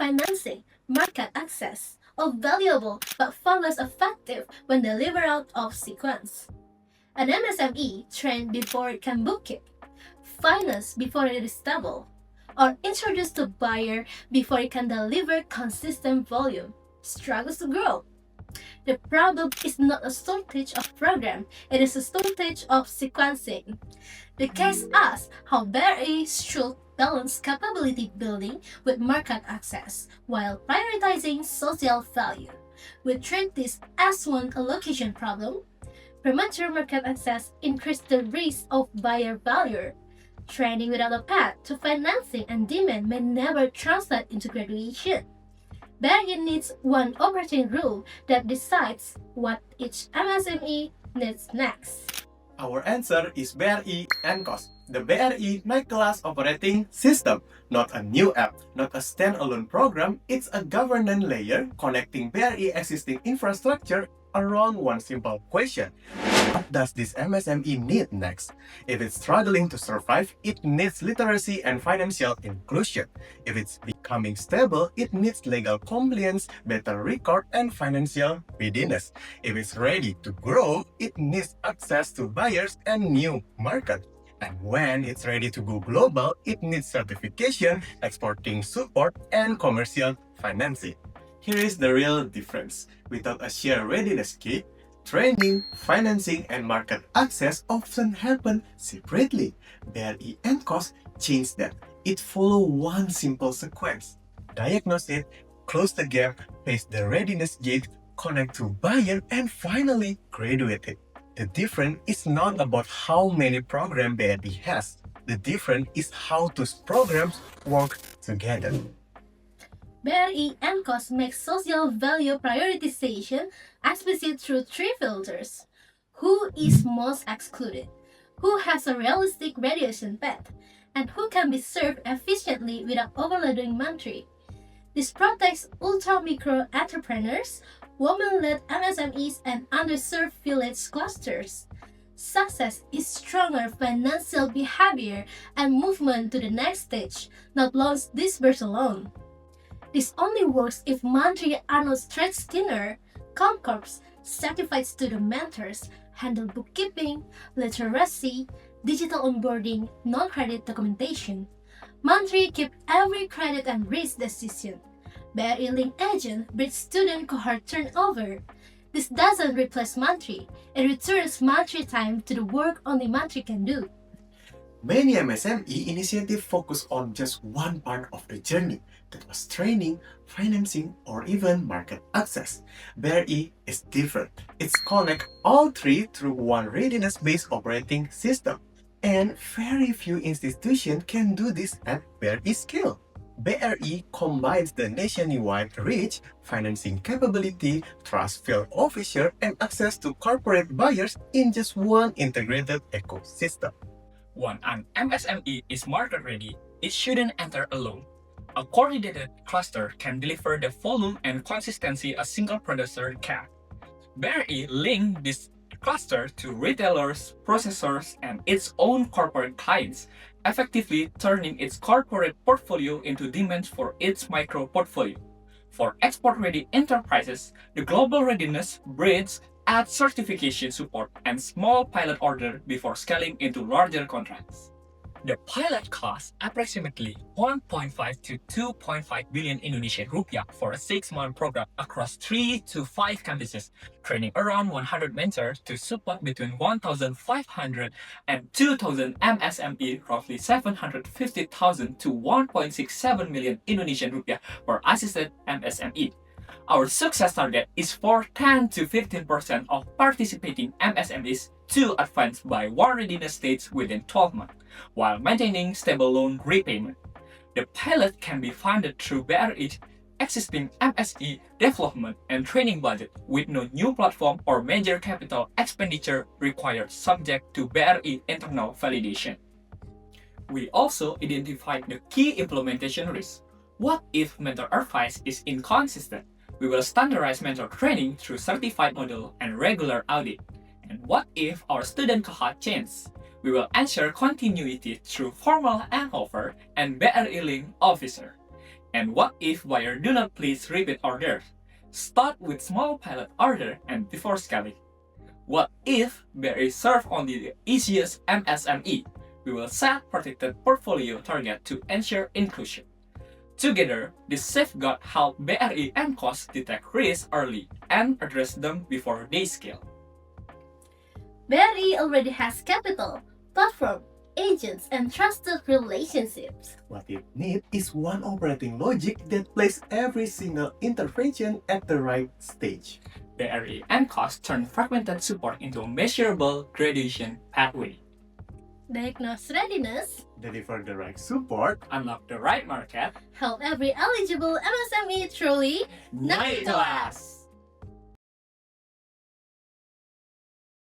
financing, market access, all valuable but far less effective when delivered out of sequence. An MSME trained before it can bookkeep, finance before it is stable, or introduced to buyer before it can deliver consistent volume, struggles to grow. The problem is not a shortage of program, it is a shortage of sequencing. The case asks how BRI should balance capability building with market access while prioritizing social value. We treat this as one allocation problem. Premature market access increases the risk of buyer failure. Training without a path to financing and demand may never translate into graduation. BRI needs one operating rule that decides what each MSME needs next. Our answer is BRI-NKOS, the BRI Naik Kelas operating system. Not a new app, not a standalone program, it's a governance layer connecting BRI existing infrastructure around one simple question. What does this MSME need next? If it's struggling to survive, it needs literacy and financial inclusion. If it's becoming stable, it needs legal compliance, better record, and financial readiness. If it's ready to grow, it needs access to buyers and new market. And when it's ready to go global, it needs certification, exporting support, and commercial financing. Here is the real difference. Without a shared readiness kit, training, financing, and market access often happen separately. BRI-NKOS changed that. It follows one simple sequence. Diagnose it, close the gap, paste the readiness gate, connect to buyer, and finally graduate it. The difference is not about how many programs BRI has. The difference is how those programs work together. BRI-NKOS makes social value prioritization explicit through three filters. Who is most excluded? Who has a realistic graduation path? And who can be served efficiently without overloading monthly? This protects ultra-micro entrepreneurs, women-led MSMEs, and underserved village clusters. Success is stronger financial behavior and movement to the next stage, not loans disbursed alone. This only works if monthly annual stretch thinner, Comcorps, certified student mentors, handle bookkeeping, literacy, digital onboarding, non-credit documentation. Monthly keep every credit and risk decision. BRI Link Agent breeds student cohort turnover. This doesn't replace monthly, it returns monthly time to the work only monthly can do. Many MSME initiatives focus on just one part of the journey, that was training, financing, or even market access. BRI is different. It's connect all three through one readiness-based operating system. And very few institutions can do this at BRI scale. BRI combines the nationwide reach, financing capability, trust field officer, and access to corporate buyers in just one integrated ecosystem. When an MSME is market ready, it shouldn't enter alone. A coordinated cluster can deliver the volume and consistency a single producer can. BRI links this cluster to retailers, processors, and its own corporate clients, effectively turning its corporate portfolio into demand for its micro portfolio. For export-ready enterprises, the global readiness bridge adds certification support and small pilot order before scaling into larger contracts. The pilot costs approximately 1.5 to 2.5 billion Indonesian rupiah for a 6-month program across 3 to 5 campuses, training around 100 mentors to support between 1,500 and 2,000 MSME, roughly 750,000 to 1.67 million Indonesian rupiah per assisted MSME. Our success target is for 10 to 15% of participating MSMEs to advance by one readiness stage within 12 months, while maintaining stable loan repayment. The pilot can be funded through BRI's existing MSE development and training budget, with no new platform or major capital expenditure required, subject to BRI internal validation. We also identified the key implementation risks. What if mentor advice is inconsistent? We will standardize mentor training through certified model and regular audit. And what if our student cohort changes? We will ensure continuity through formal handover and BRI link officer. And what if buyer do not place repeat orders? Start with small pilot order and before scaling. What if BRI serve only the easiest MSME? We will set protected portfolio target to ensure inclusion. Together, this safeguard help BRI-NKOS detect risks early and address them before they scale. BRI already has capital, platform, agents, and trusted relationships. What it needs is one operating logic that places every single intervention at the right stage. BRI-NKOS turn fragmented support into a measurable graduation pathway. Diagnose readiness, Deliver the right support, Unlock the right market. help every eligible MSME truly Naik Kelas!